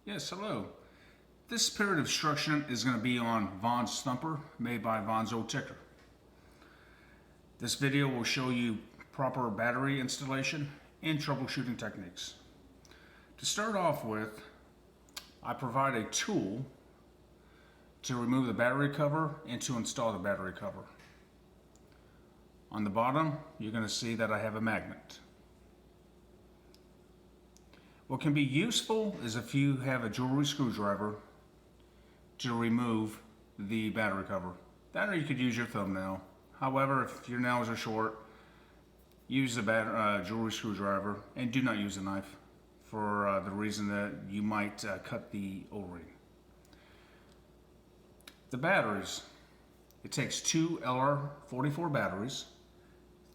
Yes, hello. This period of instruction is going to be on Vaughn's Thumper, made by Vaughn's Old Ticker. This video will show you proper battery installation and troubleshooting techniques. To start off with, I provide a tool to remove the battery cover and to install the battery cover. On the bottom, you're going to see that I have a magnet. What can be useful is if you have a jewelry screwdriver to remove the battery cover. That, or you could use your thumbnail. However, if your nails are short, use the jewelry screwdriver and do not use a knife for the reason that you might cut the O-ring. The batteries. It takes two LR44 batteries,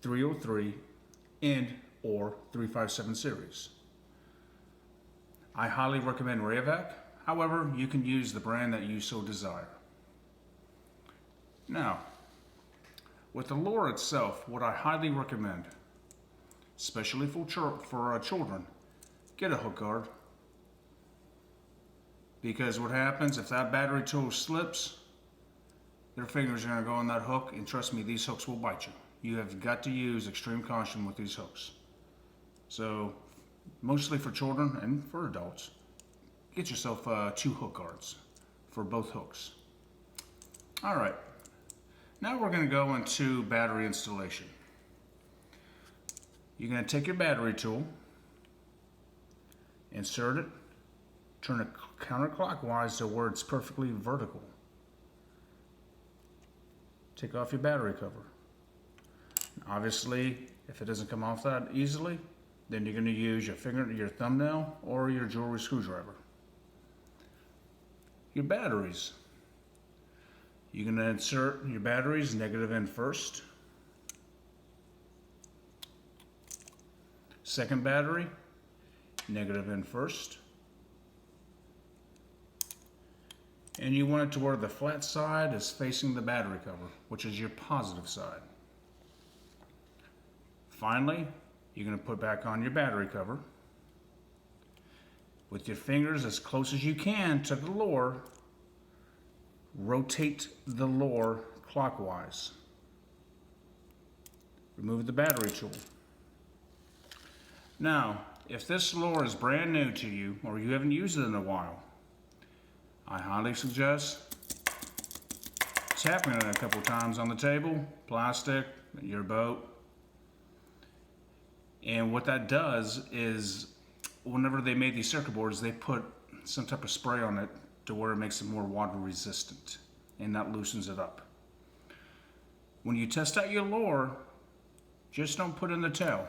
303 and or 357 series. I highly recommend Rayovac. However, you can use the brand that you so desire. Now, with the lure itself, what I highly recommend, especially for children, get a hook guard. Because what happens if that battery tool slips, their fingers are going to go on that hook, and trust me, these hooks will bite you. You have got to use extreme caution with these hooks. So, mostly for children and for adults, get yourself 2 hook guards for both hooks. Alright, now we're going to go into battery installation. You're going to take your battery tool, insert it, turn it counterclockwise to where it's perfectly vertical. Take off your battery cover. Obviously, if it doesn't come off that easily, then you're going to use your thumbnail or your jewelry screwdriver. Your batteries. You're going to insert your batteries negative end first. Second battery, negative end first. And you want it to where the flat side is facing the battery cover, which is your positive side. Finally, you're going to put back on your battery cover. With your fingers as close as you can to the lure, rotate the lure clockwise. Remove the battery tool. Now, if this lure is brand new to you or you haven't used it in a while, I highly suggest tapping it a couple times on the table, plastic, your boat. And what that does is, whenever they made these circuit boards, they put some type of spray on it to where it makes it more water resistant, and that loosens it up. When you test out your lure, just don't put in the tail,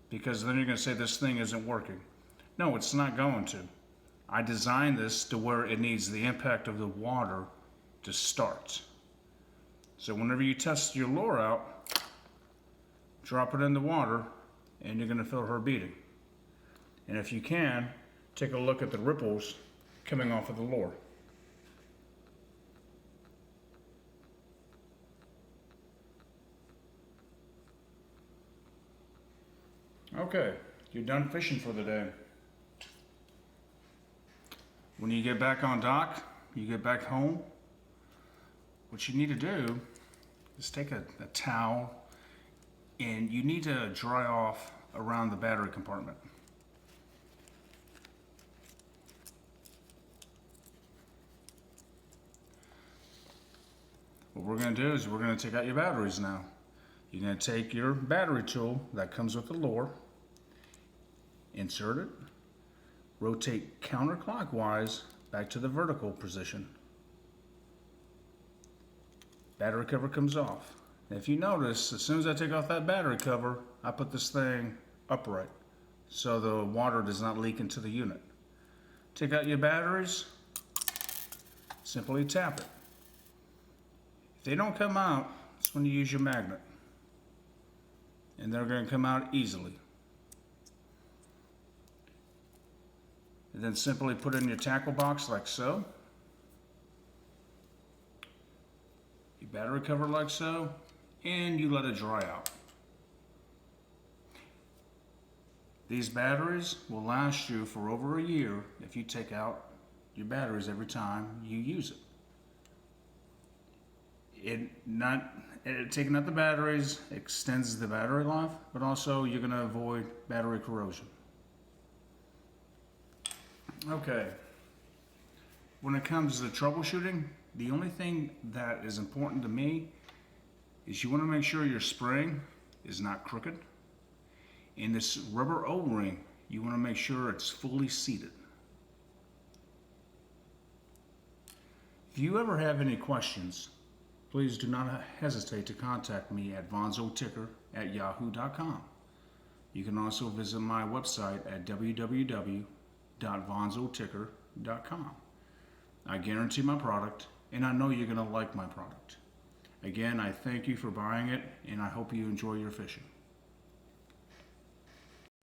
because then you're going to say this thing isn't working. No, it's not going to. I designed this to where it needs the impact of the water to start. So whenever you test your lure out, drop it in the water, and you're going to feel her beating. And if you can, take a look at the ripples coming off of the lure. Okay, you're done fishing for the day. When you get back on dock, you get back home, what you need to do is take a towel, and you need to dry off around the battery compartment. What we're going to do is we're going to take out your batteries now. You're going to take your battery tool that comes with the lure, insert it, rotate counterclockwise back to the vertical position. Battery cover comes off. If you notice, as soon as I take off that battery cover, I put this thing upright so the water does not leak into the unit. Take out your batteries, simply tap it. If they don't come out, that's when you use your magnet. And they're going to come out easily. And then simply put it in your tackle box like so. Your battery cover like so. And you let it dry out. These batteries will last you for over a year if you take out your batteries every time you use it. Taking out the batteries extends the battery life, but also you're going to avoid battery corrosion. Okay, when it comes to troubleshooting, the only thing that is important to me is you want to make sure your spring is not crooked. And this rubber O-ring, you want to make sure it's fully seated. If you ever have any questions, please do not hesitate to contact me at vonzoticker@yahoo.com. You can also visit my website at www.vonzoticker.com. I guarantee my product, and I know you're going to like my product. Again, I thank you for buying it, and I hope you enjoy your fishing.